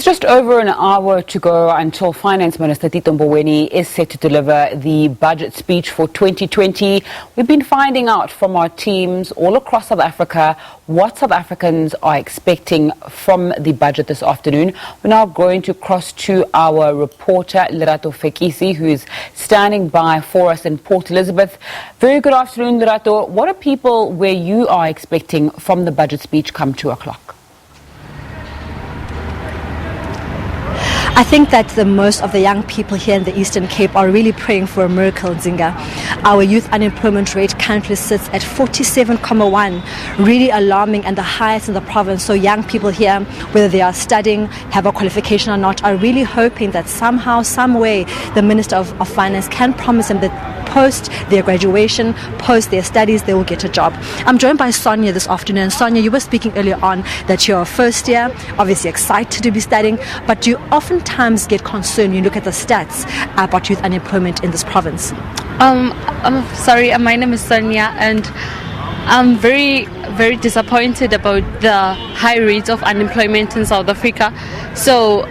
just over an hour to go until Finance Minister Tito Mboweni is set to deliver the budget speech for 2020. We've been finding out from our teams all across South Africa what South Africans are expecting from the budget this afternoon. We're now going to cross to our reporter, Lerato Fekisi, who is standing by for us in Port Elizabeth. Very good afternoon, Lerato. What are people where you are expecting from the budget speech come 2 o'clock? I think that the most of the young people here in the Eastern Cape are really praying for a miracle, Zinga. Our youth unemployment rate currently sits at 47.1, really alarming and the highest in the province. So young people here, whether they are studying, have a qualification or not, are really hoping that somehow, some way, the Minister of Finance can promise them that post their graduation, post their studies, they will get a job. I'm joined by Sonia this afternoon. Sonia, you were speaking earlier on that you're a first year, obviously excited to be studying, but you oftentimes get concerned when you look at the stats about youth unemployment in this province. I'm sorry, my name is Sonia, and I'm very, very disappointed about the high rates of unemployment in South Africa. So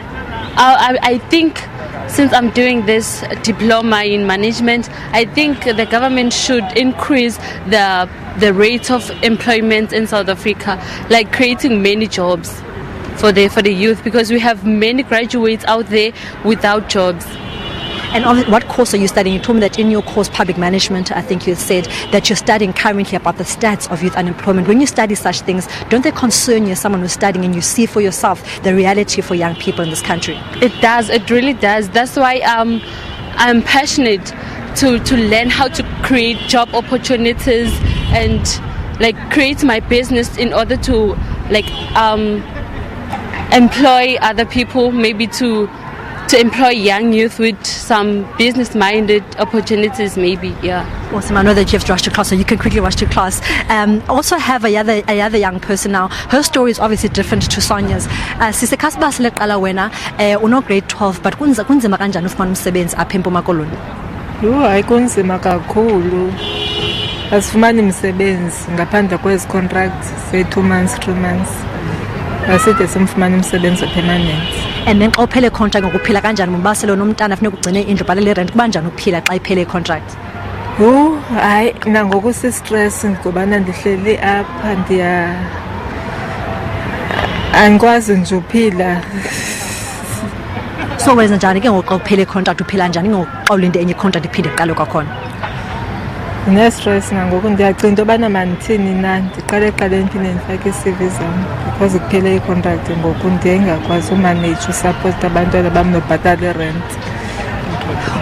I think, since I'm doing this diploma in management, I think the government should increase the rate of employment in South Africa, like creating many jobs for the youth, because we have many graduates out there without jobs. And what course are you studying? You told me that in your course, public management, I think you said that you're studying currently about the stats of youth unemployment. When you study such things, don't they concern you as someone who's studying and you see for yourself the reality for young people in this country? It does. It really does. That's why I'm passionate to learn how to create job opportunities and like create my business in order to like employ other people, maybe to employ young youth with some business-minded opportunities, maybe, yeah. Awesome. I know that you have to rush to class, so you can quickly rush to class. Also have another young person now. Her story is obviously different to Sonia's. Sise kasba sileqala wena uno grade 12, but kunzima kanjani ufumana umsebenzi apha eMpuma Koloni? Hayi kunzima kakhulu. Asifumani umsebenzi ngaphandle kwezi contracts say 2 months, 3 months. Aside simfumana umsebenzi permanent. And then xa uphele contract ngokuphila kanjani mbaselo nomntana funeka ugcine indlu bhalele rent kuba njani ukuphila xa iphele contract? Hayi nangoku si-stress ngobana ndihleli apha angikwazi nje uphila. So wenza njani ke ngoku xa uphele contract uphila njani ngoku xa ulinde enye contract iphinde iqale kwakhona? Ndine-stress nangoku ndiyacinga into yobana mandithini na ndiqale ndiphinde ndifake i-CV zam because kuphele i-contract ngoku ndiye ngakwazi umanage usapota abantwana bam nobhatala irent.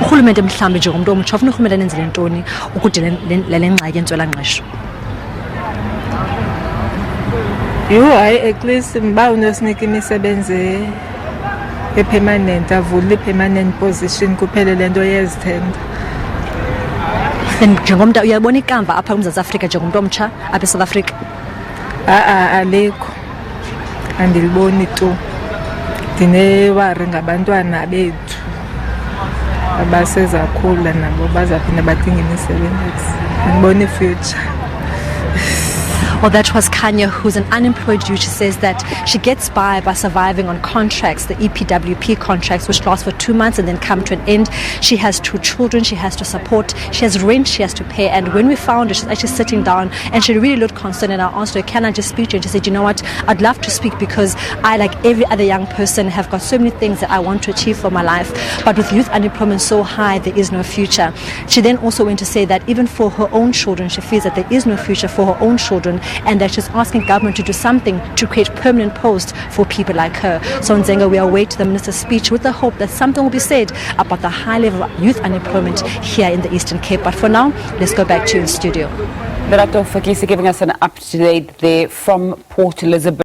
Urhulumente mhlawumbi njengomntu omtsha ufuna urhulumente anenzele ntoni ukudila le ngxaki yentswelangqesho? Hayi at least mba unosinika imisebenzi epermanent, avule i-permanent position kuphele le nto yezithenda. Njengomntu uyabona ikamva apha kuMzantsi Afrika njengomntu omtsha apha eSouth Africa? Alikho, andiliboni tu. Ndinewari ngabantwana bethu abasezakhula nabo bazaphinda badinga imisebenzi. Andiboni future. Well, that was Kanya, who's an unemployed youth. She says that she gets by surviving on contracts, the EPWP contracts, which last for 2 months and then come to an end. She has 2 children she has to support. She has rent she has to pay. And when we found her, she's actually sitting down and she really looked concerned. And I asked her, can I just speak to you? And she said, you know what, I'd love to speak because I, like every other young person, have got so many things that I want to achieve for my life. But with youth unemployment so high, there is no future. She then also went to say that even for her own children, she feels that there is no future for her own children, and that she's asking government to do something to create permanent posts for people like her. So Nzenga, we await the minister's speech with the hope that something will be said about the high level of youth unemployment here in the Eastern Cape. But for now, let's go back to you in studio. Lerato Fekisi giving us an up-to-date there from Port Elizabeth.